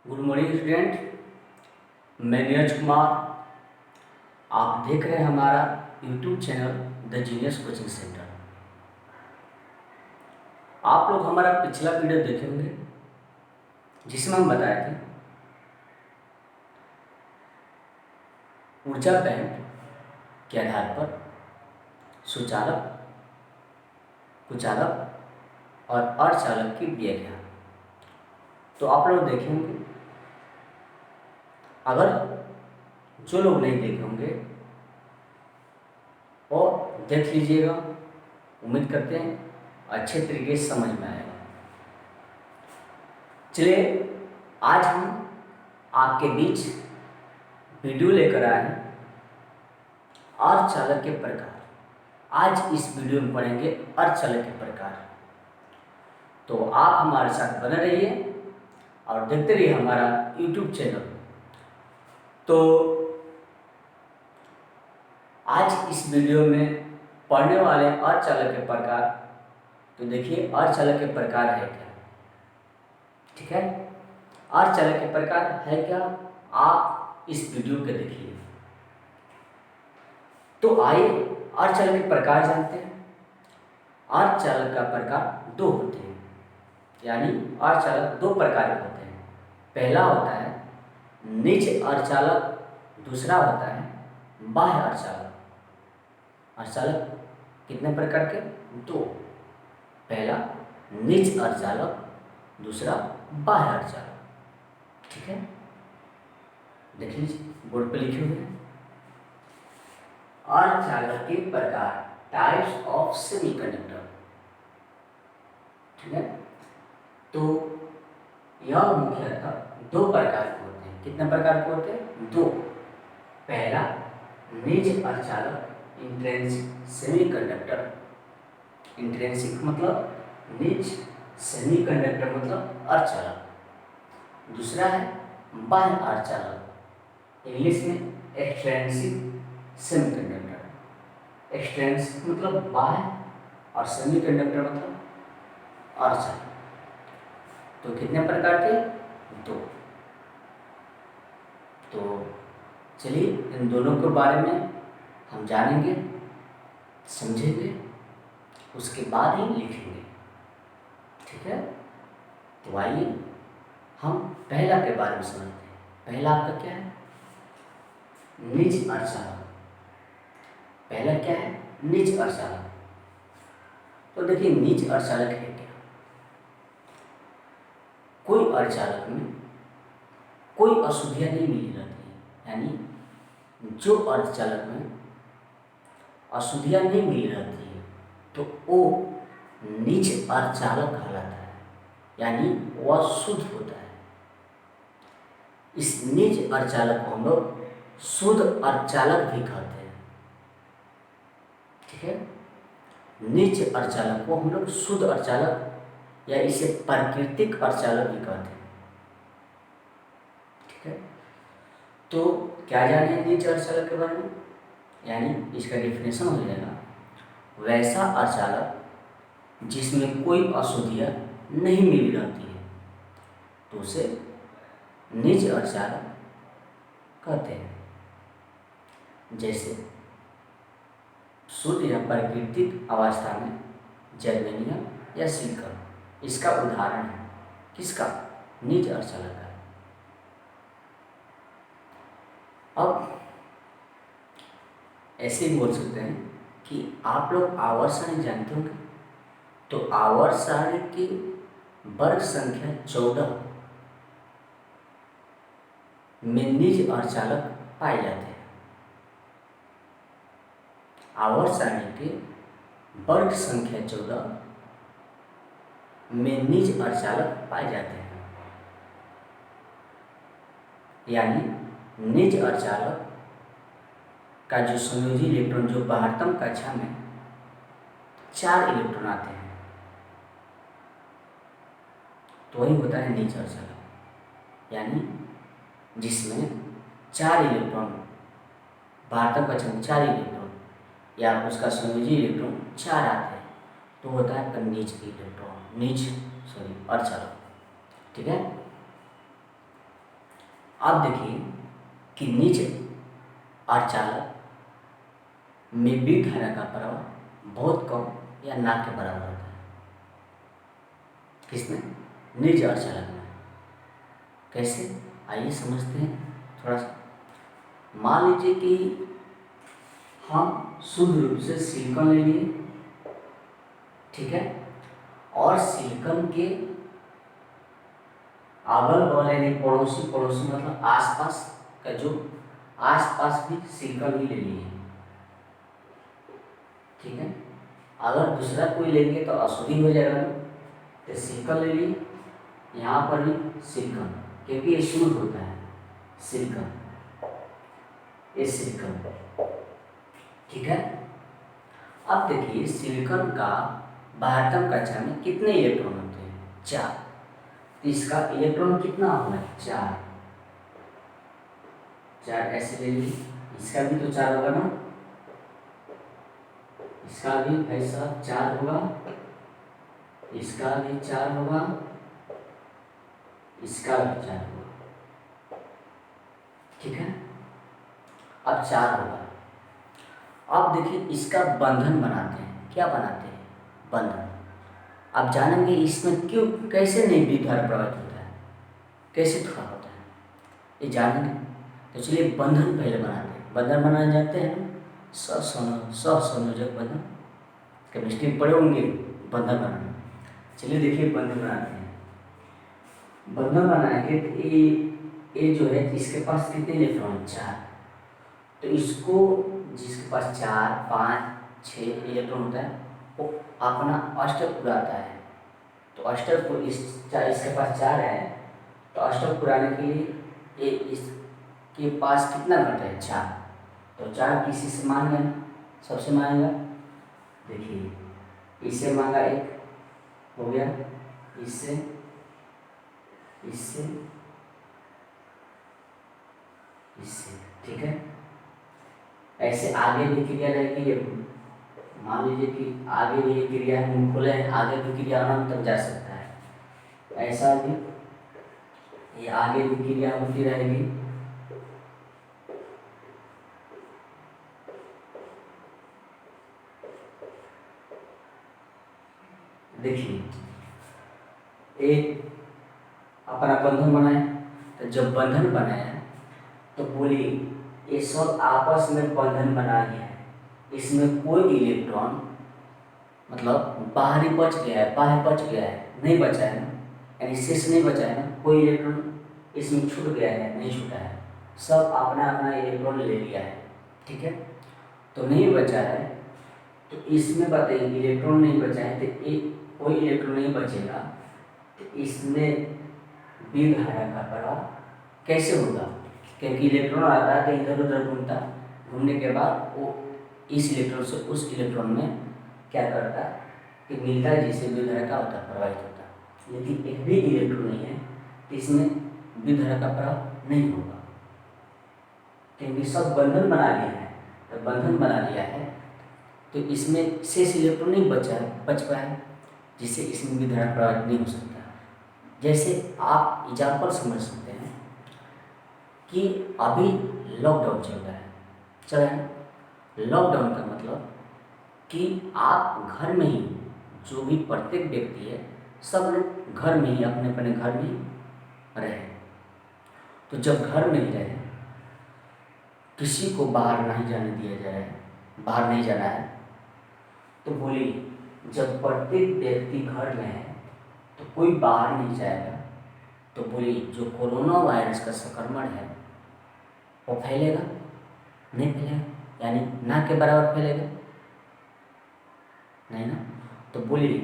Good morning student, मैं नीरज कुमार। आप देख रहे हैं हमारा YouTube channel the genius coaching centre. आप लोग हमारा पिछला वीडियो देखे होंगे जिसमें हम बताए थे ऊर्जा बैंड के आधार पर सुचालक, कुचालक और अर्धचालक की व्याख्या। तो आप लोग देखे होंगे। अगर जो लोग नहीं देखे होंगे और देख लीजिएगा, उम्मीद करते हैं अच्छे तरीके से समझ में आएगा। चलिए, आज हम आपके बीच वीडियो लेकर आए हैं अर्धचालक के प्रकार। आज इस वीडियो में पढ़ेंगे अर्धचालक के प्रकार। तो आप हमारे साथ बने रहिए और देखते रहिए हमारा यूट्यूब चैनल। तो आज इस वीडियो में पढ़ने वाले अर्धचालक के प्रकार। तो देखिए, अर्धचालक के प्रकार है क्या, ठीक है। अर्धचालक के प्रकार है क्या, आप इस वीडियो को देखिए। तो आइए अर्धचालक के प्रकार जानते हैं। अर्धचालक का प्रकार दो होते हैं, यानी अर्धचालक दो प्रकार के होते हैं। पहला होता है निज अर्धचालक, दूसरा होता है बाह्य अर्धचालक। अर्धचालक कितने प्रकार के? दो। पहला निज अर्धचालक, दूसरा बाह्य अर्धचालक, ठीक है। देख लीजिए, बोर्ड पे लिखे हुए हैं अर्धचालक के प्रकार, टाइप्स ऑफ सेमीकंडक्टर, ठीक है। तो यह मुख्यतः दो प्रकार के होते हैं। कितने प्रकार के होते हैं? दो। पहला निज अर्धचालक, इंट्रिंसिक सेमीकंडक्टर। इंट्रिंसिक मतलब निज, सेमीकंडक्टर मतलब अर्धचालक। दूसरा है बाह्य अर्धचालक, इंग्लिश में एक्सट्रिंसिक सेमीकंडक्टर। एक्सट्रिंसिक मतलब बाह्य और सेमीकंडक्टर मतलब अर्धचालक। तो कितने प्रकार के? दो। तो चलिए, इन दोनों के बारे में हम जानेंगे, समझेंगे, उसके बाद ही लिखेंगे, ठीक है। तो आइए हम पहला के बारे में समझते हैं। पहला आपका क्या है? निज अर्धचालक। पहला क्या है? निज अर्धचालक। तो देखिए, निज अर्धचालक है क्या? कोई अर्धचालक में कोई अशुद्धियाँ नहीं मिली रहती है, यानी जो अर्धचालक में अशुद्धियाँ नहीं मिली रहती है तो वो निज अर्धचालक कहलाता है, यानी वह शुद्ध होता है। इस निज अर्धचालक को हम लोग शुद्ध अर्धचालक भी कहते हैं, ठीक है। निज अर्धचालक को हम लोग शुद्ध अर्धचालक या इसे प्राकृतिक अर्धचालक भी कहते हैं, ठीक है। तो क्या जाने निज अर्धचालक के बारे में, यानी इसका डेफिनेशन हो जाएगा वैसा अर्धचालक जिसमें कोई अशुद्धियाँ नहीं मिली रहती है तो उसे निज अर्धचालक कहते हैं। जैसे शुद्ध या प्राकृतिक अवस्था में जर्मेनियम या सिलिकॉन, इसका उदाहरण है किसका? निज अर्धचालक का। अब ऐसे ही बोल सकते हैं कि आप लोग आवर्त सारणी जानते होंगे। तो आवर्त सारणी की वर्ग संख्या 14 में निज अर्धचालक पाए जाते हैं। आवर्त सारणी के वर्ग संख्या 14 में निज अर्धचालक पाए जाते हैं, यानी निज अर्धचालक का जो संयोजी इलेक्ट्रॉन, जो बाहरतम कक्षा में 4 इलेक्ट्रॉन आते हैं, तो वही होता है निज अर्धचालक। यानी जिसमें 4 इलेक्ट्रॉन, बाहरतम कक्षा में 4 इलेक्ट्रॉन या उसका संयोजी इलेक्ट्रॉन 4 आते हैं, तो होता है निज इलेक्ट्रॉन, अर्धचालक, ठीक है। आप देखिए कि निज अर्धचालक में विद्युत धारा का प्रवाह बहुत कम या ना के बराबर होता है। किसमें? निज अर्धचालक में। कैसे? आइए समझते हैं थोड़ा सा। मान लीजिए कि हम शुद्ध रूप से सिलिकॉन ले लिए, ठीक है, और सिलिकॉन के अगल बगल यानी पड़ोसी मतलब आसपास का जो आसपास भी सिलिकॉन ही ले लिए, ठीक है। अगर दूसरा कोई लेंगे तो अशुद्धि हो जाएगा, तो सिलिकॉन ले लिए, यहाँ पर भी सिलिकॉन, क्योंकि ये शुद्ध होता है सिलिकॉन, ये सिलिकॉन, ठीक है। अब देखिए सिलिकॉन का बाह्यतम कक्षा में कितने इलेक्ट्रॉन होते हैं? 4। तो इसका इलेक्ट्रॉन कितना होगा? 4। 4 ऐसे ले लीजिए, इसका भी तो 4 होगा ना, इसका भी भाई साहब 4 होगा, इसका भी 4 होगा, इसका भी 4 होगा, ठीक है। अब 4 होगा। अब देखिए इसका बंधन बनाते हैं। क्या बनाते हैं? बंधन। आप जानेंगे इसमें क्यों, कैसे नहीं विद्युत धारा प्रवाहित होता है, कैसे थोड़ा होता है, ये जानेंगे। तो चलिए बंधन पहले बनाते हैं। बंधन बनाने जाते हैं सहसंयोजक बंधन, केमिस्ट्री में पढ़े होंगे बंधन बनाना। चलिए देखिए बंधन बनाते हैं। बंधन बनाएंगे तो ये जो है इसके पास कितने इलेक्ट्रॉन? 4। तो इसको जिसके पास 4, 5, 6 इलेक्ट्रॉन होता है वो अपना अष्टक पुराता है। तो अष्टक इसके पास 4 है, तो अष्टक पुराने के लिए ये इसके पास कितना घटा है? 4। तो 4 किसी से मांगेगा ना, सबसे मांगेगा। देखिए इससे मांगा 1 हो गया, इससे इससे इससे, ठीक है। ऐसे आगे भी क्रिया रहेगी। मान लीजिए कि आगे भी ये क्रिया मुंह खोले है, आगे भी क्रिया होना तब जा सकता है। ऐसा भी ये आगे भी क्रिया होती रहेगी। देखिए एक अपना बंधन बनाया, तो जब बंधन बनाया तो बोलिए ये सब आपस में बंधन बना लिया है। इसमें कोई इलेक्ट्रॉन मतलब बाहरी बच गया है, बाहर बच गया है, नहीं बचा है ना, यानी शेष नहीं बचा है ना, कोई इलेक्ट्रॉन इसमें छूट गया है? नहीं छूटा है, सब अपना अपना इलेक्ट्रॉन ले लिया है, ठीक है। तो नहीं बचा है, तो इसमें बताइए इलेक्ट्रॉन नहीं बचा है, तो एक कोई इलेक्ट्रॉन नहीं बचेगा, तो इसमें विद्युत धारा का प्रवाह कैसे होगा? क्योंकि इलेक्ट्रॉन आता है तो इधर उधर घूमता, घूमने के बाद वो इस इलेक्ट्रॉन से उस इलेक्ट्रॉन में क्या करता है कि मिलता है, जिससे विद्युत धारा का होता है, प्रवाहित होता है। लेकिन एक भी इलेक्ट्रॉन नहीं है तो इसमें विद्युत धारा का प्रवाह नहीं होगा, क्योंकि सब बंधन बना लिया है। तो बंधन बना लिया है तो इसमें शेष इलेक्ट्रॉन नहीं बच पाया, जिससे इसमें विद्युत धारा प्रवाहित नहीं हो सकता। जैसे आप एग्जाम्पल समझ सकते हैं कि अभी लॉकडाउन चल रहा है, चल रहा है। लॉकडाउन का मतलब कि आप घर में ही, जो भी प्रत्येक व्यक्ति है, सब लोग घर में ही अपने अपने घर में रहे। तो जब घर में ही रहे, किसी को बाहर नहीं जाने दिया जा रहा है, बाहर नहीं जाना है, तो बोलिए जब प्रत्येक व्यक्ति घर में है तो कोई बाहर नहीं जाएगा, तो बोलिए जो कोरोना वायरस का संक्रमण है वो फैलेगा? नहीं फैलेगा, यानी ना के बराबर फैलेगा, नहीं ना। तो बोलिए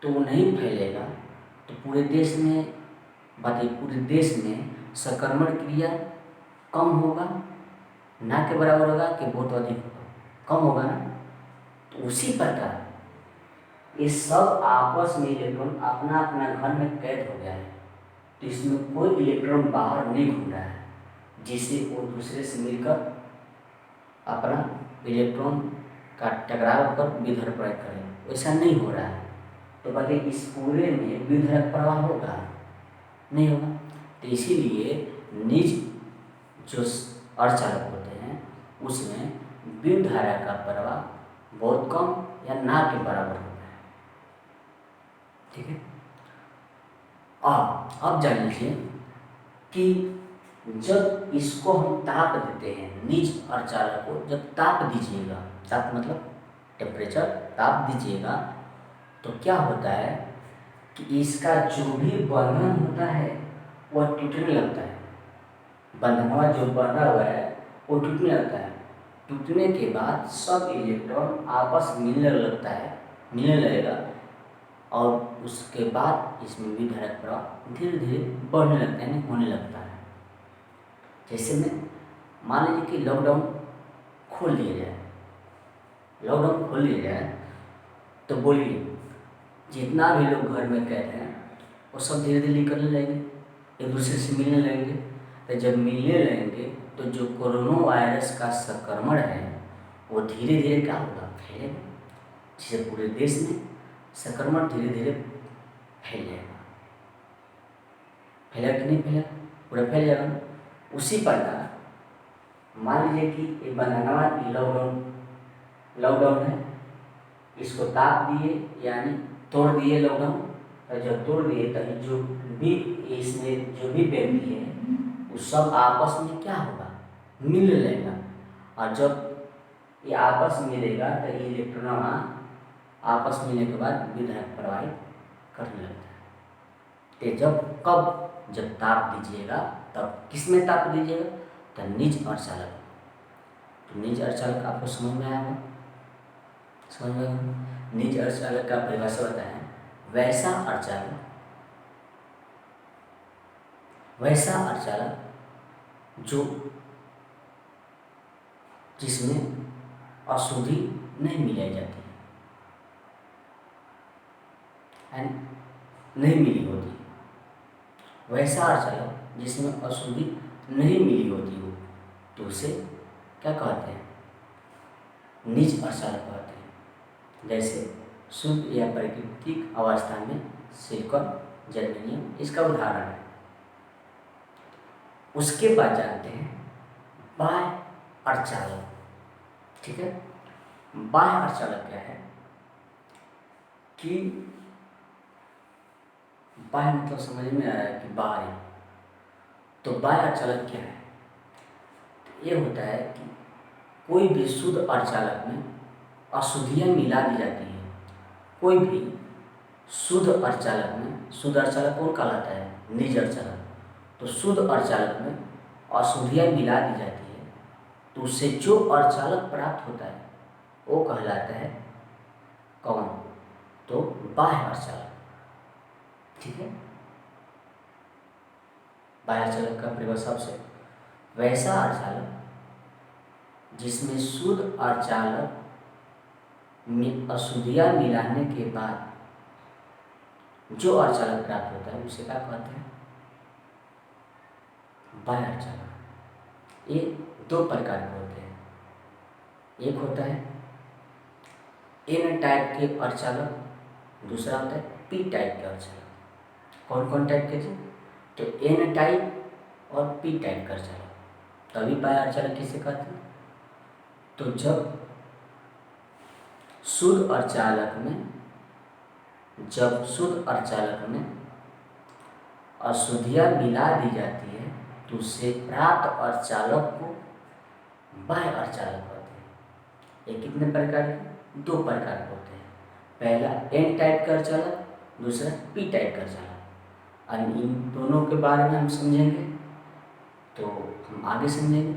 तो वो नहीं फैलेगा, तो पूरे देश में बताइए, पूरे देश में संक्रमण क्रिया कम होगा, ना के बराबर होगा कि बहुत अधिक होगा? कम होगा ना। तो उसी प्रकार ये सब आपस में इलेक्ट्रॉन अपना अपना घर में कैद हो गया है, तो इसमें कोई इलेक्ट्रॉन बाहर नहीं घूम रहा है, जिससे वो दूसरे से मिलकर अपना इलेक्ट्रॉन का टकराव होकर विद्युत धारा प्रवाहित करें। वैसा नहीं हो रहा है, तो बताइए इस पूरे में विद्युत धारा प्रवाह होगा? नहीं होगा। तो इसीलिए निज जो अर्धचालक होते हैं उसमें विद्युत धारा का प्रवाह बहुत कम या ना के बराबर होता है। ठीक है। अब जान लीजिए कि जब इसको हम ताप देते हैं, निज अर्धचालक को जब ताप दीजिएगा, ताप मतलब टेम्परेचर, ताप दीजिएगा तो क्या होता है कि इसका जो भी बंधन होता है वह टूटने लगता है। बंधनवा जो बंधा हुआ है वो टूटने लगता है। टूटने के बाद सब इलेक्ट्रॉन आपस में मिलने लगेगा और उसके बाद इसमें भी धारा प्रवाह धीरे धीरे बढ़ने लगता है, यानी होने लगता है। जैसे में मान लीजिए कि लॉकडाउन खोल दिया जाए, तो बोलिए जितना भी लोग घर में कैद हैं वो सब धीरे धीरे निकलने लगेंगे, एक दूसरे से मिलने लगेंगे। तो जब मिलने लगेंगे तो जो कोरोना वायरस का संक्रमण है वो धीरे धीरे क्या होगा, फैलेगा। जिससे पूरे देश में संक्रमण धीरे धीरे फैल जाएगा। फैलेगा कि नहीं फैलेगा, पूरा फैल जाएगा ना। उसी प्रकार मान लीजिए कि ये बनाना लॉकडाउन है, इसको ताप दिए यानी तोड़ दिए लॉकडाउन, और जब तोड़ दिए तो जो भी इसमें जो भी व्यक्ति है वो सब आपस में क्या होगा, मिलने लगेगा। और जब ये आपस में मिलेगा तो ये इलेक्ट्रॉन आपस में मिलने के बाद विद्युत प्रवाहित करने लगता है। जब ताप दीजिएगा तब किस में ताप दीजिएगा, तो निज अर्धचालक। तो निज अर्धचालक आपको समझ में आया होगा, निज अर्धचालक का परिभाषा बताएं, वैसा अर्धचालक जो जिसमें अशुद्धि नहीं मिलाई जाती है, नहीं मिली होती, वैसा अर्धचालक जिसमें अशुद्धि नहीं मिली होती हो तो उसे क्या कहते हैं, निज अर्धचालक कहते हैं। जैसे शुद्ध या प्राकृतिक अवस्था में सिलिकॉन, जर्मेनियम इसका उदाहरण है। उसके बाद जानते हैं बाह्य अर्धचालक। ठीक है, बाह्य अर्धचालक क्या है कि बाह्य मतलब समझ में आया कि बाहरी। तो बाह्य अर्धचालक क्या है, तो ये होता है कि कोई भी शुद्ध अर्धचालक में अशुद्धियाँ मिला दी जाती है। कोई भी शुद्ध अर्धचालक में, शुद्ध अर्धचालक कौन कहलाता है, निज अर्धचालक। तो शुद्ध अर्धचालक में अशुद्धियाँ मिला दी जाती है तो उससे जो अर्धचालक प्राप्त होता है वो कहलाता है कौन, तो बाह्य अर्धचालक। ठीक है, बाह्य अर्धचालक का परिभाषा से वैसा अर्धचालक जिसमें शुद्ध अर्धचालक में अशुद्धियाँ मिलाने के बाद जो अर्धचालक प्राप्त होता है उसे क्या कहते हैं, बाह्य अर्धचालक। ये दो प्रकार के होते हैं। एक होता है एन टाइप के अर्धचालक, दूसरा होता है पी टाइप के अर्धचालक। कौन कौन टाइप के थे, तो एन टाइप और पी टाइप का अर्धचालक। तभी बाह्य अर्धचालक किसे कहते हैं, तो जब शुद्ध अर्धचालक में अशुद्धियाँ मिला दी जाती है तो उससे प्राप्त अर्धचालक को बाह्य अर्धचालक कहते हैं। ये कितने प्रकार के, दो प्रकार के होते हैं। पहला एन टाइप का अर्धचालक, दूसरा पी टाइप का अर्धचालक। और इन दोनों के बारे में हम समझेंगे तो हम आगे समझेंगे।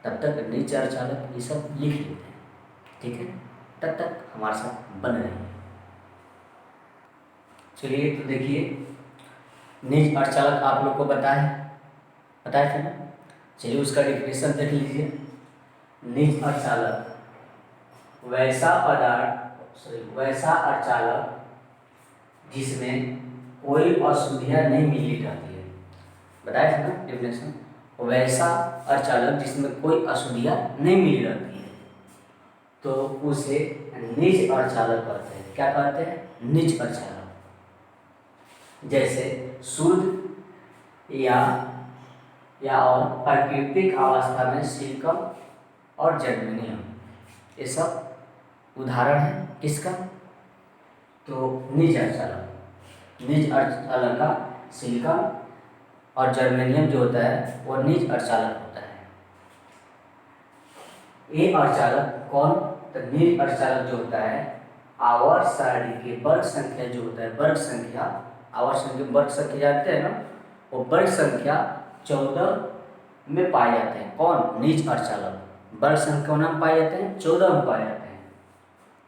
तब तक निज अर्धचालक ये सब लिख लेते हैं। ठीक है, तब तक हमारे साथ बन रही है। चलिए तो देखिए, निज अर्धचालक आप लोग को बताए थे ना। चलिए उसका डेफिनेशन देख लीजिए। निज अर्धचालक वैसा अर्धचालक जिसमें कोई अशुद्धियाँ नहीं मिली रहती है। बताया था ना डेफिनेशन, वैसा अर्धचालक जिसमें कोई अशुद्धियाँ नहीं मिली रहती है तो उसे निज अर्धचालक कहते हैं। क्या कहते हैं, निज अर्धचालक। जैसे शुद्ध या या और प्राकृतिक अवस्था में सिलिकॉन और जर्मेनियम, ये सब उदाहरण है किसका? तो निज अर्धचालक। निज अर्धचालक का सिलिकॉन और जर्मेनियम जो होता है वो निज अर्धचालक होता है। ये अर्धचालक कौन? तो निज अर्धचालक जो होता है आवर्त सारणी के वर्ग संख्या जो होता है, वर्ग संख्या, आवर्त संख्या वर्ग संख्या जानते हैं ना, वो वर्ग संख्या 14 में पाए जाते हैं। कौन? निज अर्धचालक वर्ग संख्या में पाए जाते हैं, 14 में पाए जाते हैं।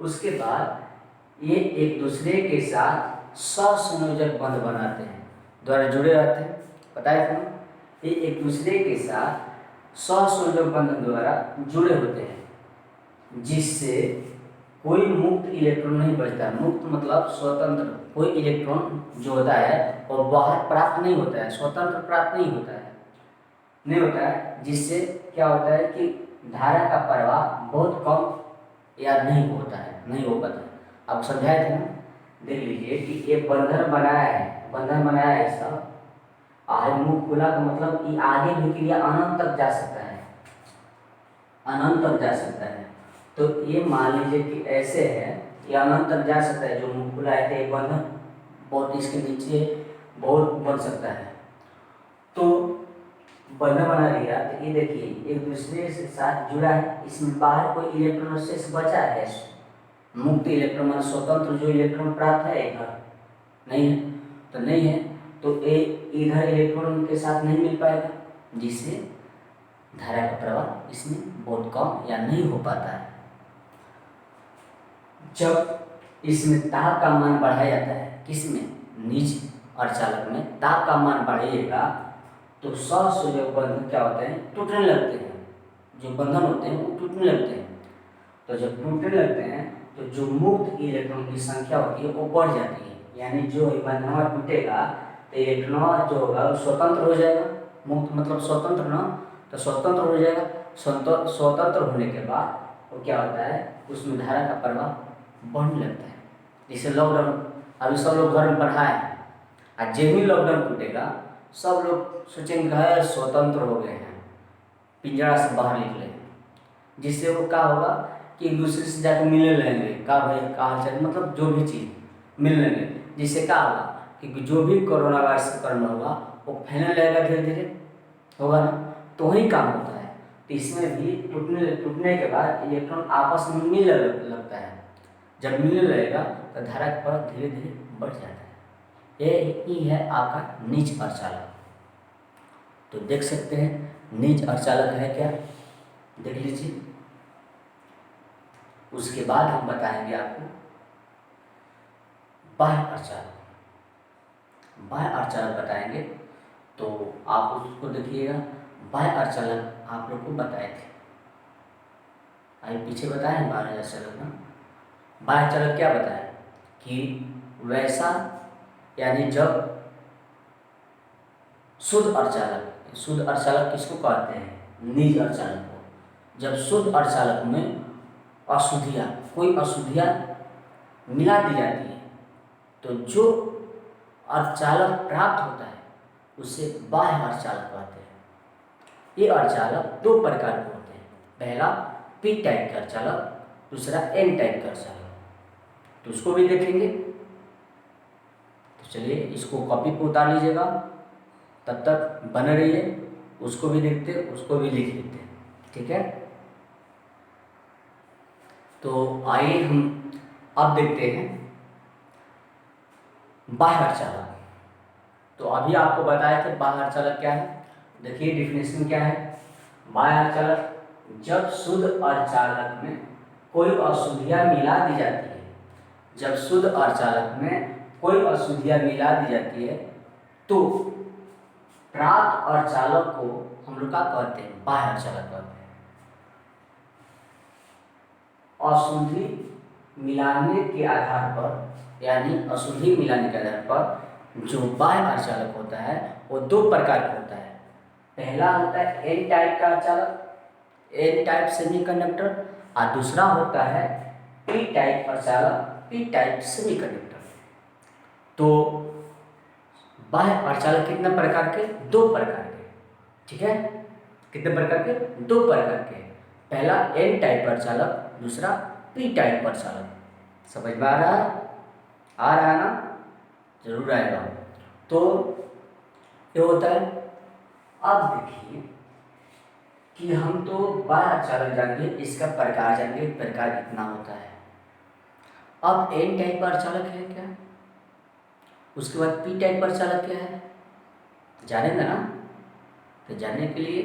उसके बाद ये एक दूसरे के साथ सहसंयोजक बंध बनाते हैं, द्वारा जुड़े रहते हैं। पता है क्यों? ये एक दूसरे के साथ सहसंयोजक बंधन द्वारा जुड़े होते हैं, जिससे कोई मुक्त इलेक्ट्रॉन नहीं बचता। मुक्त मतलब स्वतंत्र, कोई इलेक्ट्रॉन जो होता है वो बाहर प्राप्त नहीं होता है, स्वतंत्र प्राप्त नहीं होता है, जिससे क्या होता है कि धारा का प्रवाह बहुत कम या नहीं होता है, नहीं हो पाता है। आप समझाए थे ना, देख लीजिए कि ये बंधन बनाया है इसका आगे मुख खुला का मतलब ये आगे भी क्रिया अनंत तक जा सकता है, अनंत तक जा सकता है। तो ये मान लीजिए कि ऐसे है, ये अनंत तक जा सकता है। जो मुख खुला है ये बंधन बहुत इसके नीचे बहुत बन सकता है। तो बंधन बना लिया तो ये देखिए एक दूसरे से साथ जुड़ा है, इसमें बाहर कोई इलेक्ट्रॉन शेष बचा है, मुक्त इलेक्ट्रॉन मान स्वतंत्र जो इलेक्ट्रॉन प्राप्त है इधर नहीं है, तो नहीं है तो ए इधर इलेक्ट्रॉन के साथ नहीं मिल पाएगा, जिससे धारा का प्रवाह इसमें बहुत कम या नहीं हो पाता है। जब इसमें ताप का मान बढ़ाया जाता है, किसमें? निज अर्धचालक में ताप का मान बढ़ेगा तो सहसंयोजक बंधन क्या होते हैं? टूटने लगते हैं। जो बंधन होते हैं वो टूटने लगते हैं। तो जब टूटने लगते हैं तो जो मुक्त इलेक्ट्रॉन की संख्या होती है वो बढ़ जाती है, यानी जो बंधन टूटेगा तो इलेक्ट्रॉन जो होगा वो स्वतंत्र हो जाएगा। मुक्त मतलब स्वतंत्र ना, तो स्वतंत्र हो जाएगा। स्वतंत्र होने के बाद वो क्या होता है, उसमें धारा का प्रवाह बढ़ने लगता है। जैसे लॉकडाउन, अभी सब लोग घर में पढ़ा है, और जब भी लॉकडाउन टूटेगा सब लोग सोचेंगे घर स्वतंत्र हो गए हैं, पिंजरा से बाहर निकले, जिससे वो क्या होगा कि एक दूसरे से जाकर मिलने लगेंगे, का भाई का हाल चाल, मतलब जो भी चीज़ मिल लेंगे, जिससे क्या होगा कि जो भी कोरोना वायरस का कारण होगा वो फैलने लगेगा, धीरे धीरे होगा ना, तो वही काम होता है। तो इसमें भी टूटने के बाद इलेक्ट्रॉन आपस में मिलने लगता है। जब मिलने लगेगा तो धारा का प्रवाह धीरे धीरे बढ़ जाता है। ये ही है आपका निज अर्धचालक। तो देख सकते हैं निज अर्धचालक है क्या, देख लीजिए। उसके बाद हम बताएंगे आपको बाह्य अर्धचालक। बाह्य अर्धचालक बताएंगे तो आप उसको देखिएगा। बाह्य अर्धचालक आप लोग को बताए थे, आइए पीछे बताए बाह्य अर्धचालक ना। बाह्य अर्धचालक क्या बताया कि वैसा, यानी जब शुद्ध अर्धचालक किसको कहते हैं? निज अर्धचालक को। जब शुद्ध अर्धचालक में अशुद्धियाँ, कोई अशुद्धियाँ मिला दी जाती है तो जो अर्धचालक प्राप्त होता है उसे बाह्य अर्धचालक कहते हैं। ये अर्धचालक दो प्रकार के होते हैं, पहला पी टाइप का अर्धचालक, दूसरा एन टाइप का अर्धचालक। तो उसको भी देखेंगे। तो चलिए इसको कॉपी पे उतार लीजिएगा, तब तक बने रहिए। उसको भी देखते, उसको भी लिख लेते हैं, ठीक है। तो आइए हम अब देखते हैं बाह्य अर्धचालक। तो अभी आपको बताया था बाह्य अर्धचालक क्या है। देखिए डिफिनेशन क्या है। बाह्य अर्धचालक, जब शुद्ध अर्धचालक में कोई अशुद्धियाँ मिला दी जाती है, जब शुद्ध अर्धचालक में कोई अशुद्धियाँ मिला दी जाती है तो प्राप्त अर्धचालक को हम लोग क्या कहते हैं? बाह्य अर्धचालक कहते हैं। अशुद्धि मिलाने के आधार पर, यानी अशुद्धि मिलाने के आधार पर जो बाह्य अर्धचालक होता है वो दो प्रकार का होता है। पहला होता है एन टाइप का अर्धचालक, एन टाइप सेमीकंडक्टर, और दूसरा होता है पी टाइप अर्धचालक, पी टाइप सेमीकंडक्टर। तो बाह्य अर्धचालक कितने प्रकार के? दो प्रकार के। ठीक है, कितने प्रकार के? 2 प्रकार के। पहला एन टाइप अर्धचालक, दूसरा पी टाइप अर्धचालक। समझ में आ रहा है? आ रहा है ना? जरूर आएगा। तो ये होता है। अब देखिए कि हम तो बाह्य अर्धचालक जानेंगे, इसका प्रकार जानेंगे, प्रकार कितना होता है। अब एन टाइप अर्धचालक है क्या, उसके बाद पी टाइप अर्धचालक क्या है, जानेंगे ना? तो जानने के लिए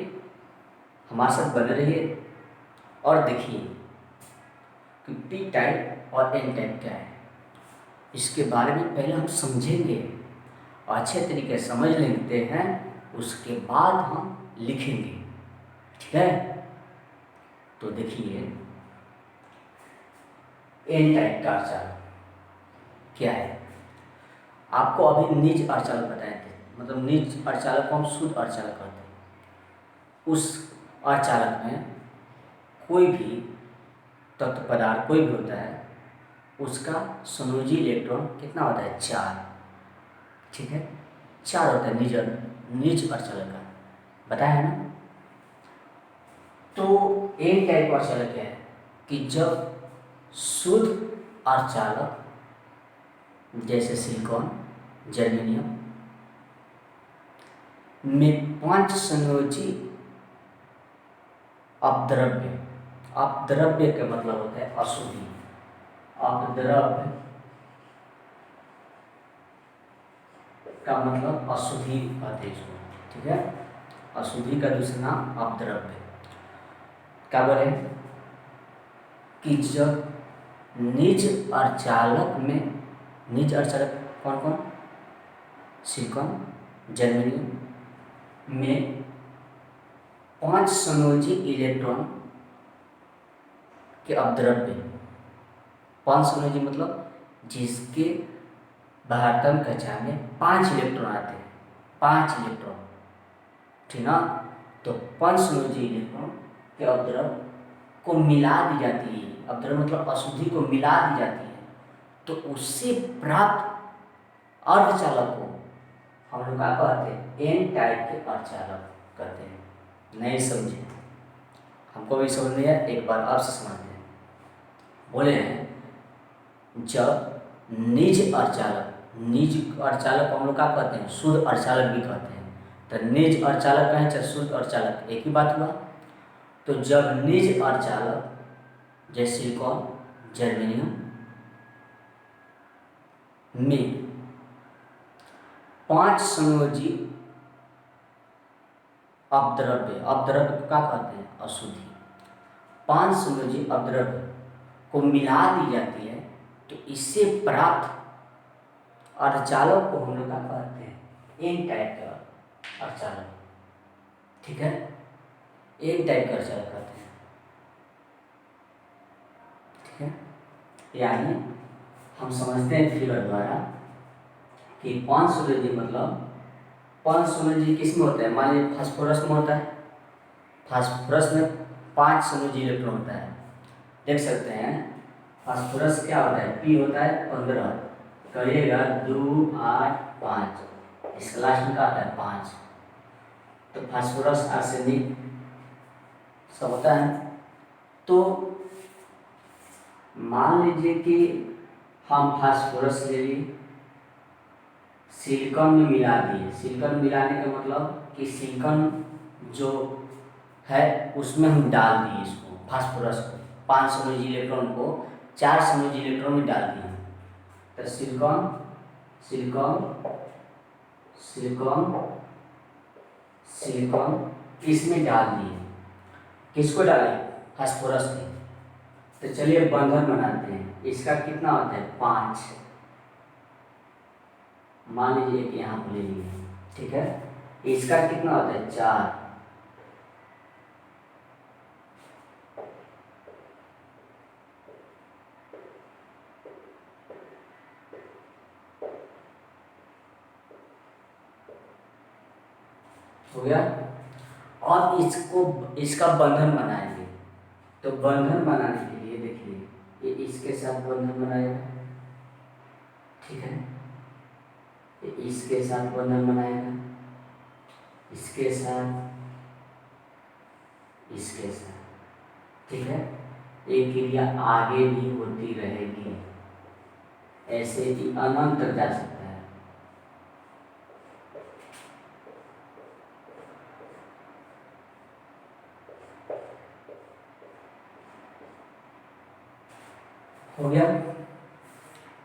हमारे साथ बने रहिए और देखिए कि पी टाइप और एन टाइप क्या है। इसके बारे में पहले हम समझेंगे, अच्छे तरीके से समझ लेते हैं, उसके बाद हम लिखेंगे। ठीक है? तो देखिए एन टाइप का अर्धचालक क्या है। आपको अभी निज अर्धचालक बताए थे, मतलब निज अर्धचालक को हम शुद्ध अर्धचालक कहते हैं। उस अर्धचालक में कोई भी तत्व पदार्थ कोई भी होता है, उसका संयोजी इलेक्ट्रॉन कितना होता है? 4। ठीक है, 4 होता है निज अर्धचालक का, बताया है ना? तो एन टाइप अर्धचालक क्या है कि जब शुद्ध अर्धचालक जैसे सिलिकॉन, जर्मेनियम में 5 संयोजी अपद्रव्य, अपद्रव्य का मतलब होता है अशुद्धि, अपद्रव्य का मतलब अशुद्धि कहते हैं इसको। ठीक है, अशुद्धि का दूसरा नाम अपद्रव्य। क्या बोले कि जब निज अर्धचालक में, निज अर्धचालक कौन कौन? सिलिकॉन, जर्मेनियम में 5 संयोजी इलेक्ट्रॉन के अपद्रव्य, 5 संयोजी मतलब जिसके बाह्यतम कक्षा में 5 इलेक्ट्रॉन आते हैं, 5 इलेक्ट्रॉन, ठीक ना? तो 5 संयोजी इलेक्ट्रॉन के अपद्रव्य को मिला दी जाती है, अपद्रव्य मतलब अशुद्धि को मिला दी जाती है, तो उससे प्राप्त अर्धचालक को हम लोग क्या कहते हैं? एन टाइप के अर्धचालक कहते हैं। नहीं समझे? हमको भी समझ नहीं है, एक बार आप से समझते हैं। बोले हैं जब निज अर्धचालक, निज अर्धचालक को हम लोग क्या कहते हैं? शुद्ध अर्धचालक भी कहते हैं। तो निज अर्धचालक कहें चाहे शुद्ध अर्धचालक, एक ही बात हुआ। तो जब निज अर्धचालक जैसे सिलिकॉन, जर्मेनियम में 5 संयोजी अपद्रव्य, अपद्रव्य को क्या कहते हैं? अशुद्धि, 5 संयोजी अपद्रव्य को मिला दी जाती है, तो इससे प्राप्त अर्धचालक को हम लोग क्या कहते हैं? एन टाइप का अर्धचालक। ठीक है, एन टाइप का अर्धचालक कहते हैं। ठीक है, यानी हम समझते हैं फिगर द्वारा कि 5 संयोजी मतलब 5 संयोजी किस में होता है? मान लीजिए फास्फोरस में होता है, फास्फोरस में 5 संयोजी इलेक्ट्रॉन होता है। देख सकते हैं फास्फोरस क्या होता है? पी होता है 15, करिएगा 2, 8, 5, इसका लास्ट में क्या आता है? 5। तो फास्फोरस, आर्सेनिक सब होता है। तो मान लीजिए कि हम फास्फोरस ले लिए, सिलिकॉन में मिला दिए। सिलिकॉन मिलाने का मतलब कि सिलिकॉन जो है उसमें हम डाल दिए इसको, फास्फोरस को, 5 संयोजी इलेक्ट्रॉन को 4 संयोजी इलेक्ट्रॉन में डाल दिए। तो सिलिकॉन, सिलिकॉन, सिलिकॉन, सिलिकॉन इसमें डाल दिए। किसको डाले? फास्फोरस में। तो चलिए बंधन बनाते हैं। इसका कितना होता है? 5। मान लीजिए कि यहाँ पर ले लिए, ठीक है। इसका कितना होता है? 4। हो गया। और इसका बंधन बनाएंगे। तो बंधन बनाने के लिए देखिए, ये इसके साथ बंधन बनाएगा, ठीक है। ये इसके साथ बंधन बनाएगा, इसके साथ, इस केस में, ठीक है। एक क्रिया आगे भी होती रहेगी, ऐसे ही अनंत तक जा सकता है। हो गया।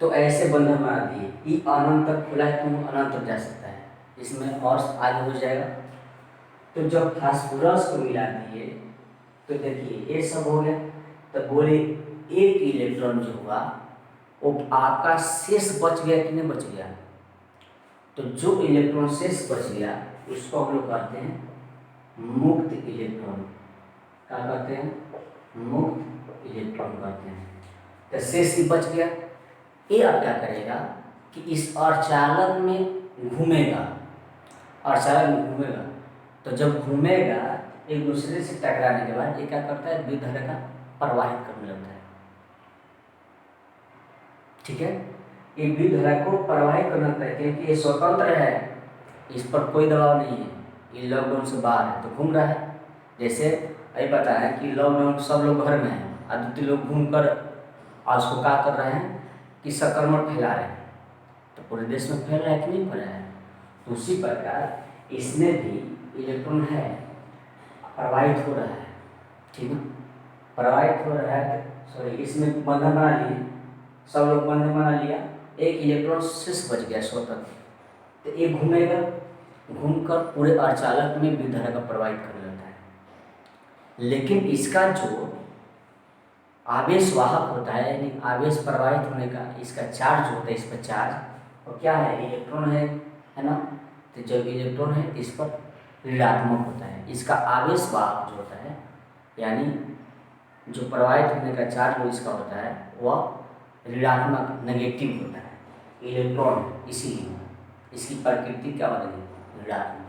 तो ऐसे बंधन बना दिए, ई अनंत तक खुला है तो अनंत तक जा सकता है, इसमें और आगे हो जाएगा। तो जब फास्फोरस को मिला दिए तो देखिए ये सब हो गया। तो बोले एक इलेक्ट्रॉन जो हुआ वो आपका शेष बच गया कि नहीं बच गया। तो जो इलेक्ट्रॉन शेष बच गया उसको हम लोग कहते हैं मुक्त इलेक्ट्रॉन। क्या कहते हैं? मुक्त इलेक्ट्रॉन कहते हैं। तो शेष ही बच गया, ये अब क्या करेगा कि इस अर्धचालक में घूमेगा, अर्धचालक में घूमेगा। तो जब घूमेगा एक दूसरे से टकराने के बाद ये क्या करता है, विद्युत धारा का प्रवाहित करने लगता है, ठीक है। ये विद्युत धारा को प्रवाहित करना लगता है क्योंकि ये स्वतंत्र है, इस पर कोई दबाव नहीं है, ये लॉकडाउन से बाहर है तो घूम रहा है। जैसे ये पता है कि लॉकडाउन सब लोग घर में हैं, आदित्य लोग घूमकर आज को क्या कर रहे हैं कि संक्रमण फैला रहे हैं, तो पूरे देश में फैल रहा है कि नहीं फैल रहा है। तो उसी प्रकार इसमें भी इलेक्ट्रॉन है, प्रवाहित हो रहा है, ठीक है, प्रवाहित हो रहा है। सॉरी, इसमें बंधन बना लिए, सब लोग बंधन बना लिया, एक इलेक्ट्रॉन शेष बच गया स्वतंत्र। तो ये घूमेगा, घूमकर पूरे अर्धचालक में विद्युत धारा का प्रवाहित करने लगता है। लेकिन इसका जो आवेश वाहक होता है, यानी आवेश प्रवाहित होने का इसका चार्ज होता है, इस पर चार्ज और क्या है, इलेक्ट्रॉन है ना। तो जब इलेक्ट्रॉन है इस पर ऋणात्मक होता है, इसका आवेश वाहक जो होता है यानी जो प्रवाहित होने का चार्ज वो इसका होता है वह ऋणात्मक नेगेटिव होता है इलेक्ट्रॉन, इसीलिए इसकी प्रकृति क्या बनेगी, ऋणात्मक।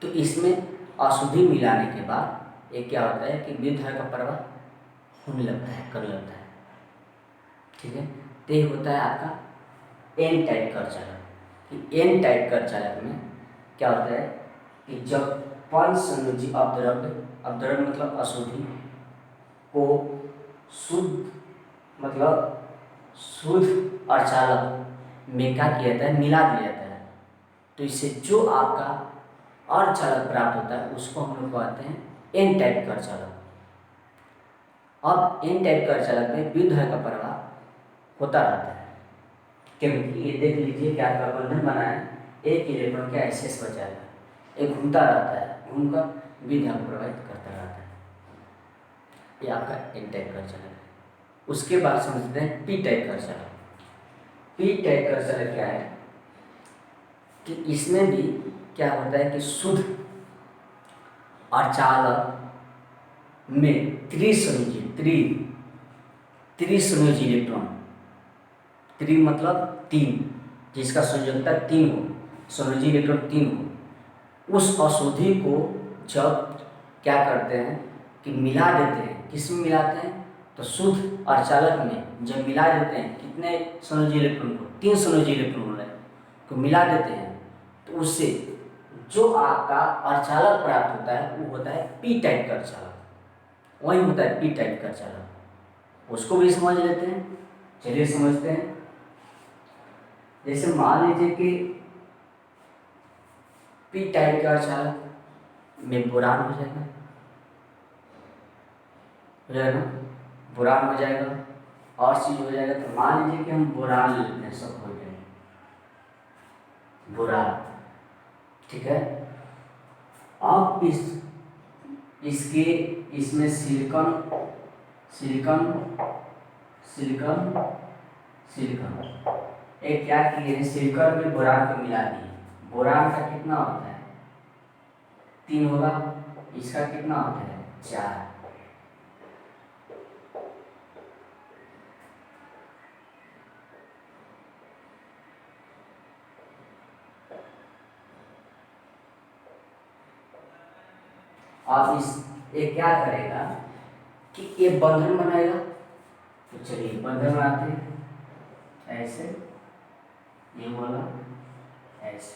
तो इसमें अशुद्धि मिलाने के बाद ये क्या होता है कि विद्युत धारा का प्रवाह होने लगता है, करने लगता है, ठीक है। तो ये होता है आपका एन टाइप का अर्धचालक। कि एन टाइप का अर्धचालक में क्या होता है कि जब पंचसंयोजी अपद्रव्य, अपद्रव्य मतलब अशुद्धि को शुद्ध मतलब शुद्ध अर्धचालक में क्या किया जाता है, मिला दिया जाता है। तो इससे जो आपका अर्धचालक प्राप्त होता है उसको हम लोग कहते हैं एन टाइप का अर्धचालक। अब एन टाइप का अर्धचालक में विद्युत धारा का प्रवाह होता रहता है, क्योंकि ये देख लीजिए कि आपका बंधन बना है, एक इलेक्ट्रॉन क्या शेष बचा है, ये घूमता रहता है, घूमकर विद्युत धारा प्रवाहित करता रहता है। ये आपका एन टाइप का अर्धचालक है। उसके बाद समझते हैं पी टाइप का अर्धचालक। पी टाइप का अर्धचालक क्या है कि इसमें भी क्या होता है कि शुद्ध अर्धचालक में त्रिसंयोजी इलेक्ट्रॉन, त्रि मतलब तीन, जिसका संयोजकता 3 हो, संयोजी इलेक्ट्रॉन 3 हो, उस अशुद्धि को जब क्या करते हैं कि मिला देते हैं, किस में मिलाते हैं, तो शुद्ध अर्धचालक में जब मिला देते हैं कितने संयोजी इलेक्ट्रॉन को, 3 संयोजी इलेक्ट्रॉन को मिला देते हैं, तो उससे जो आपका अर्धचालक प्राप्त होता है वो होता है पी टाइप का अर्धचालक, वही होता है पी टाइप का अर्धचालक। उसको भी समझ लेते हैं, चलिए समझते हैं। जैसे मान लीजिए कि पी टाइप का अर्धचालक में बोरान हो जाएगा, बोरान हो जाएगा और चीज हो जाएगा। तो मान लीजिए कि हम बोरान ले लेते हैं, सब हो जाएगा बोरान, ठीक है। अब इसके इसमें सिलिकॉन एक क्या किए हैं, सिलिकॉन में बोरान को मिला दिए। बोरान का कितना होता है, 3 होगा, इसका कितना होता है, 4। अब ये क्या करेगा कि ये बंधन बनाएगा। तो चलिए बंधन बनाते हैं, ऐसे ये बोला, ऐसे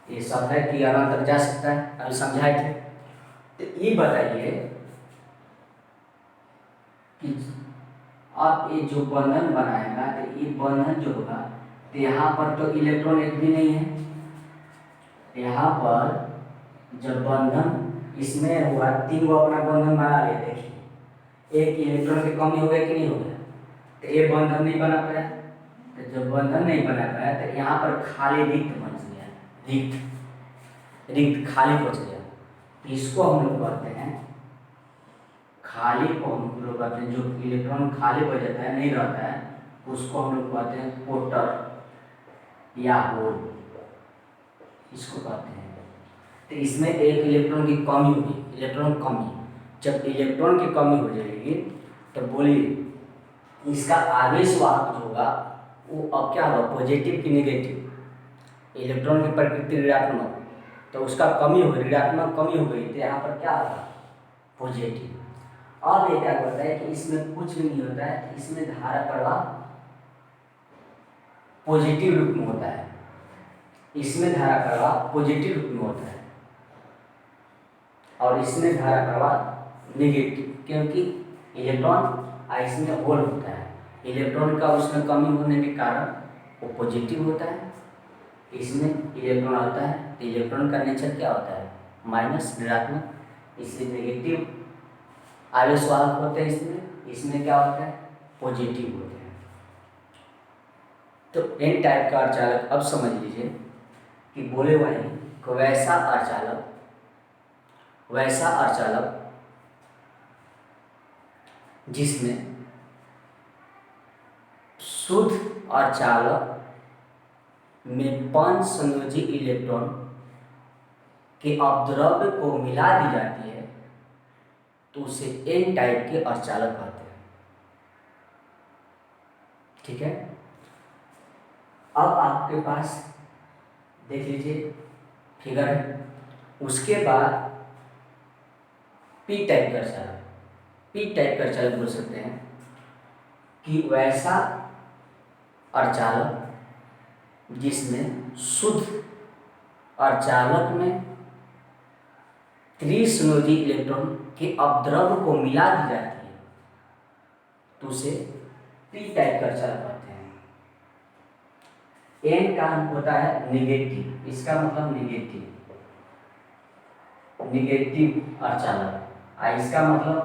ये सब है कि अनंत जा सकता है, अभी समझाए थे। तो ये बताइए कि आप ये जो बंधन बनाएगा तो ये बंधन जो होगा तो यहाँ पर तो इलेक्ट्रॉन एक भी नहीं है। यहाँ पर जब बंधन इसमें हुआ 3 गो अपना बंधन बना लिया, देखिए एक इलेक्ट्रॉन की कमी हो गया कि नहीं हो गया, तो ये बंधन नहीं बना पाया। तो जब बंधन नहीं बना पाया तो यहाँ पर खाली रिक्त बच गया, रिक्त खाली बच गया। इसको हम लोग कहते हैं खाली को हम लोग कहते हैं, जो इलेक्ट्रॉन खाली बच जाता है, नहीं रहता है, उसको हम लोग कहते हैं कोटर या होल, इसको कहते हैं। तो इसमें एक इलेक्ट्रॉन की कमी होगी, इलेक्ट्रॉन कमी। जब इलेक्ट्रॉन की कमी हो जाएगी तो बोलिए इसका आवेश वाहक जो होगा वो अब क्या होगा, पॉजिटिव की नेगेटिव। इलेक्ट्रॉन की प्रकृति ऋणात्मक, तो उसका कमी हो गई, ऋणात्मक कमी हो गई, तो यहाँ पर क्या होगा, पॉजिटिव। अब ये क्या होता है कि इसमें कुछ भी नहीं होता है, इसमें धारा प्रवाह पॉजिटिव रूप में होता है, इसमें धारा प्रवाह पॉजिटिव रूप में होता है और इसमें धारा प्रवाह नेगेटिव, क्योंकि इलेक्ट्रॉन इसमें होल होता है। इलेक्ट्रॉन का उसमें कमी होने के कारण वो पॉजिटिव होता है, इसमें इलेक्ट्रॉन आता है तो इलेक्ट्रॉन का नेचर क्या होता है, माइनस, ऋणात्मक, इसलिए नेगेटिव आवेश वाहक होते हैं। इसमें क्या होता है, पॉजिटिव होते हैं। तो एन टाइप का अर्धचालक अब समझ लीजिए कि बोले वही वैसा अर्धचालक जिसमें शुद्ध अर्धचालक में 5 संयोजी इलेक्ट्रॉन के अपद्रव्य को मिला दी जाती है तो उसे एन टाइप के अर्धचालक कहते हैं। ठीक है, अब आपके पास देख लीजिए फिगर है, उसके बाद पी टाइप का अर्धचालक। पी टाइप का अर्धचालक बोल सकते हैं कि वैसा अर्धचालक जिसमें शुद्ध अर्धचालक में त्रिसंयोजी इलेक्ट्रॉन के अपद्रव्य को मिला दी जाती है तो उसे पी टाइप का अर्धचालक कहते हैं। एन का होता है नेगेटिव, इसका मतलब नेगेटिव अर्धचालक, इसका मतलब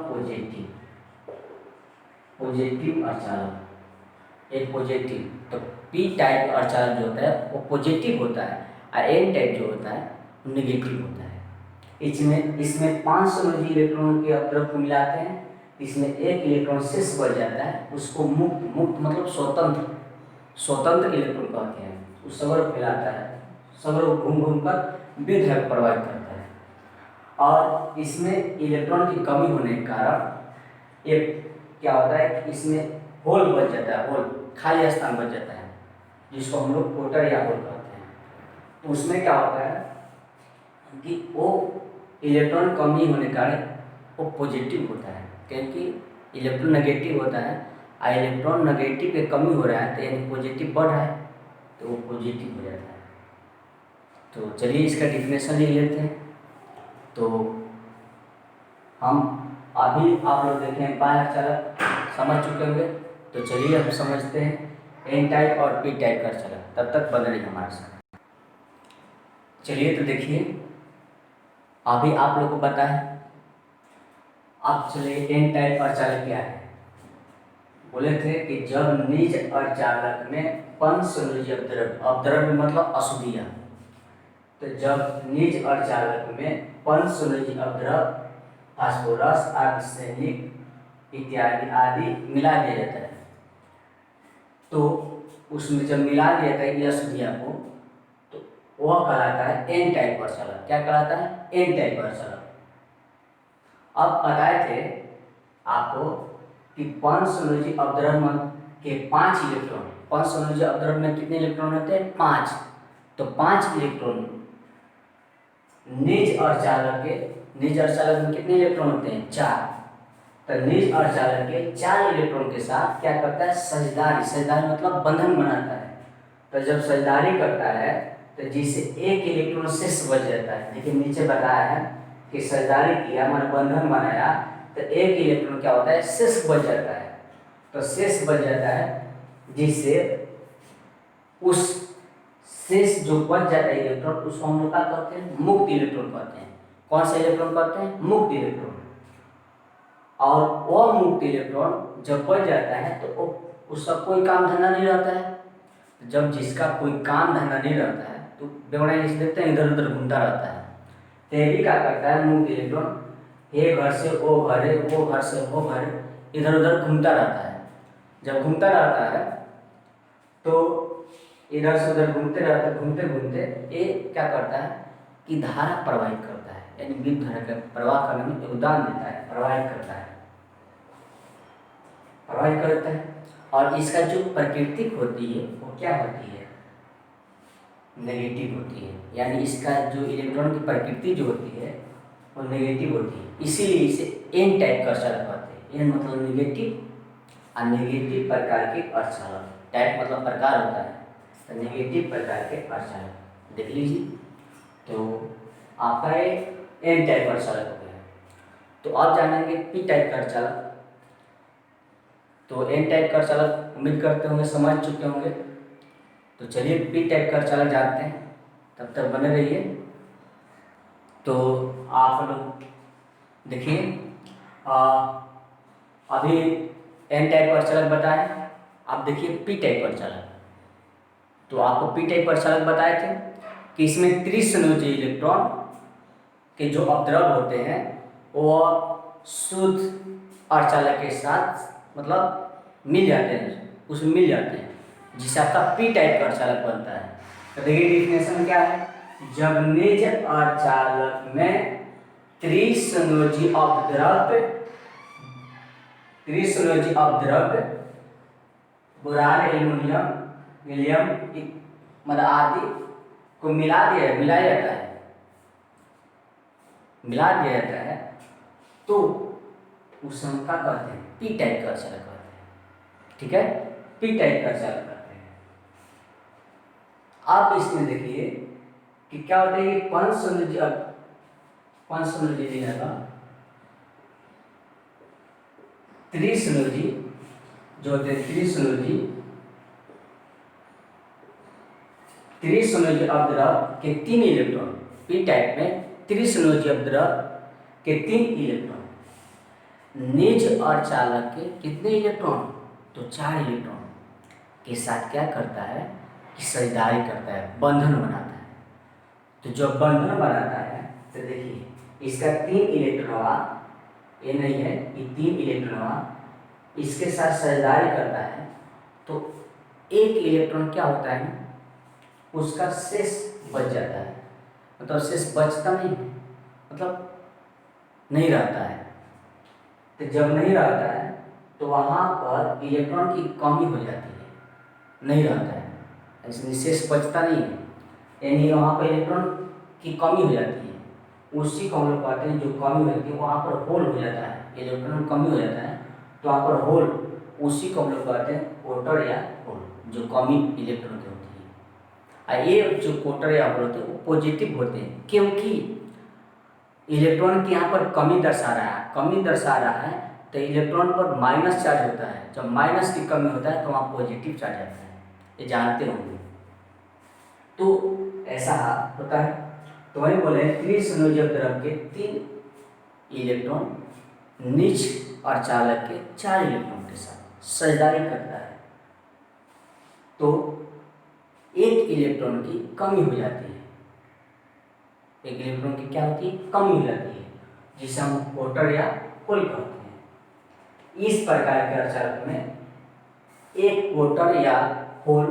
पॉजिटिव अर्धचालक, एक पॉजिटिव। तो पी टाइप अर्धचालक जो होता है वो पॉजिटिव होता है और एन टाइप जो होता है नेगेटिव होता है। इसमें 5 संयोजी इलेक्ट्रॉन के अपद्रव्य को मिलाते हैं, इसमें एक इलेक्ट्रॉन शेष बढ़ जाता है, उसको मुक्त मतलब स्वतंत्र इलेक्ट्रॉन कहते हैं। वो सगों फैलाता है, सगों घूम घूम कर विद्युत प्रवाहित करता है। और इसमें इलेक्ट्रॉन की कमी होने के कारण ये क्या होता है कि इसमें होल बच जाता है, होल खाली स्थान बच जाता है, जिसको हम लोग कोटर या होल कहते हैं। तो उसमें क्या होता है कि वो इलेक्ट्रॉन कमी होने के कारण वो पॉजिटिव होता है, क्योंकि इलेक्ट्रॉन नेगेटिव होता है और इलेक्ट्रॉन नेगेटिव के कमी हो रहा है तो यानी पॉजिटिव बढ़ रहा है तो वो पॉजिटिव हो जाता है। तो चलिए इसका डिफिनेशन ले लेते हैं। तो हम अभी आप लोग देखें बाह्य अर्धचालक समझ चुके होंगे, तो चलिए हम समझते हैं एन टाइप और पी टाइप का अर्धचालक। तब तक बने रहिए हमारे साथ। चलिए तो देखिए अभी आप लोग को पता है। अब चलिए एन टाइप अर्धचालक क्या है। बोले थे कि जब निज अर्धचालक में पंचसंयोजी अपद्रव्य मतलब अशुद्धियां, तो जब निज अर्धचालक में पंचसंयोजी अपद्रव्य फास्फोरस, आर्सेनिक इत्यादि आदि मिला दिया जाता है, तो उसमें जब मिला दिया जाता है ये अशुद्धियां को, तो वह कहलाता है एन टाइप अर्धचालक। क्या कहलाता है, एन टाइप अर्धचालक। अब बताए थे आपको कि पंचसंयोजी अपद्रव्य के 5 इलेक्ट्रॉन, पंचसंयोजी अपद्रव्य में कितने इलेक्ट्रॉन होते हैं, 5। तो 5 इलेक्ट्रॉन निज अर्धचालक में कितने इलेक्ट्रॉन होते हैं, 4। तो निज अर्धचालक के 4 इलेक्ट्रॉन के साथ क्या करता है, साझेदारी मतलब बंधन बनाता है। तो जब साझेदारी करता है तो जिससे एक इलेक्ट्रॉन शेष बच जाता है। देखिए नीचे बताया है कि साझेदारी किया, मैंने बंधन बनाया, तो एक इलेक्ट्रॉन क्या होता है, शेष बच जाता है। तो शेष बच जाता है, जिससे उस शेष जो बच जाता है इलेक्ट्रॉन, उसको हम लोग क्या कहते हैं, मुक्त इलेक्ट्रॉन कहते हैं। कौन सा इलेक्ट्रॉन कहते हैं, मुक्त इलेक्ट्रॉन। और वह मुक्त इलेक्ट्रॉन जब बच जाता है तो उसका कोई काम धंधा नहीं रहता है। जब जिसका कोई काम धंधा नहीं रहता है तो बेवड़ा इसे देखते हैं इधर उधर घूमता रहता है। तो ये भी क्या करता है, मुक्त इलेक्ट्रॉन ये घर से वो घर, वो घर से वो घर, इधर उधर घूमता रहता है। जब घूमता रहता है तो इधर से उधर घूमते रहते, घूमते घूमते ये क्या करता है कि धारा प्रवाहित करता है, यानी विद्युत धारा का प्रवाह करने में योगदान देता है, प्रवाहित करता है, प्रवाहित करता है। और इसका जो प्रकृति होती है वो क्या होती है, नेगेटिव होती है। यानी इसका जो इलेक्ट्रॉन की प्रकृति जो होती है वो नेगेटिव होती है। इसीलिए इसे एन टाइप का अर्धचालक कहते हैं। एन मतलब नेगेटिव, और नेगेटिव प्रकार के अर्धचालक। टाइप मतलब प्रकार होता है, तो नेगेटिव प्रकार के अर्धचालक देख लीजिए। तो आपका ये एन टाइप अर्धचालक हो गया। तो आप जानेंगे पी टाइप का अर्धचालक। तो एन टाइप का अर्धचालक उम्मीद करते होंगे समझ चुके होंगे। तो चलिए पी टाइप का अर्धचालक जानते हैं, तब तक बने रहिए। तो आप लोग देखिए, अभी एन टाइप का अर्धचालक बताए, आप देखिए पी टाइप का अर्धचालक। तो आपको पी टाइप का अर्धचालक बताए थे कि इसमें त्रिसंयोजी इलेक्ट्रॉन के जो अपद्रव होते हैं वो शुद्ध अर्धचालक के साथ मतलब मिल जाते हैं, उसमें मिल जाते हैं, जिससे आपका पी टाइप का अर्धचालक बनता है। तो देखिए डिफिनेशन क्या है, जब निज अर्धचालक में त्रिसंयोजी अपद्रव्य बोरान, एल्युमिनियम, गैलियम मतलब आदि को मिलाया जाता है, तो उस हम क्या कहते हैं, पी टाइप का अर्धचालक कहते हैं। ठीक है, पी टाइप का अर्धचालक कहते हैं। आप इसमें देखिए कि क्या होता है कि पंचसंयोजी लेगा, त्रिसंयोजी जो होते हैं, त्रिसंयोजी अपद्रव के 3 इलेक्ट्रॉन। पी टाइप में त्रिसंयोजी अपद्रव के 3 इलेक्ट्रॉन निज अर्धचालक के कितने इलेक्ट्रॉन, तो 4 इलेक्ट्रॉन के साथ क्या करता है कि साझेदारी करता है, बंधन बनाता है। तो जब बंधन बनाता है तो देखिए इसका 3 इलेक्ट्रॉन, ये नहीं है, ये 3 इलेक्ट्रॉन इसके साथ साझेदारी करता है, तो एक इलेक्ट्रॉन क्या होता है, उसका शेष बच जाता है। मतलब शेष बचता नहीं है, मतलब नहीं रहता है। तो जब नहीं रहता है तो वहाँ पर इलेक्ट्रॉन की कमी हो जाती है, नहीं रहता है, ऐसे शेष बचता नहीं है, यानी वहाँ पर इलेक्ट्रॉन की कमी हो जाती है। उसी को हम लोग कहते हैं, जो कमी होती है वहाँ पर होल हो जाता है, इलेक्ट्रॉन कमी हो जाता है तो वहाँ पर होल, उसी को हम लोग कहते हैं कोटर या होल, जो कमी इलेक्ट्रॉन की होती है। और ये जो कोटर या होल होते हैं वो पॉजिटिव होते हैं, क्योंकि इलेक्ट्रॉन की यहाँ पर कमी दर्शा रहा है, तो इलेक्ट्रॉन पर माइनस चार्ज होता है। जब माइनस की कमी होता है तो वहाँ पॉजिटिव चार्ज आता है, ये जानते होंगे। तो ऐसा होता है। तो वही बोले त्रिसंयोजी अपद्रव के 3 इलेक्ट्रॉन निज अर्धचालक के 4 इलेक्ट्रॉन के साथ साझेदारी करता है, तो एक इलेक्ट्रॉन की कमी हो जाती है। एक इलेक्ट्रॉन की क्या होती है, कमी हो जाती है, जिसे हम कोटर या होल कहते हैं। इस प्रकार के अर्धचालक में एक कोटर या होल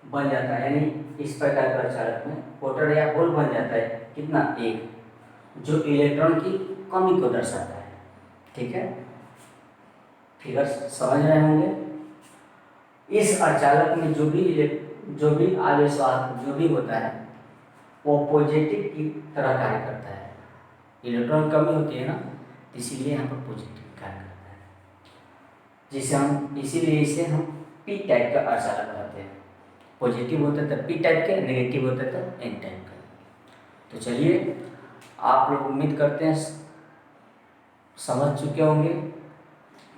बन जाता है, यानी इस प्रकार के अर्धचालक में कोटर या होल बन जाता है, कितना, एक, जो इलेक्ट्रॉन की कमी को दर्शाता है। ठीक है, फिगर समझ रहे होंगे। इस अर्धचालक में जो भी आवेश जो भी होता है वो पॉजिटिव की तरह कार्य करता है। इलेक्ट्रॉन कमी होती है ना, इसीलिए यहाँ पर पॉजिटिव कार्य करता है, इसीलिए इसे हम पी टाइप का अर्धचालक कहते हैं। पॉजिटिव होता है तो पी टाइप के, नेगेटिव होता है तो एन टाइप का। तो चलिए, आप लोग उम्मीद करते हैं समझ चुके होंगे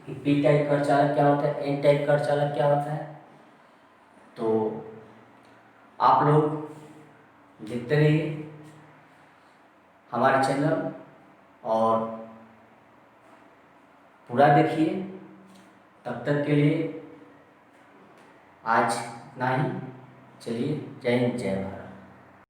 कि पी टाइप का अर्धचालक क्या होता है, एन टाइप का अर्धचालक क्या होता है। तो आप लोग देखते रहिए हमारे चैनल और पूरा देखिए। तब तक के लिए आज इतना ही। चलिए, जय हिंद, जय भारत।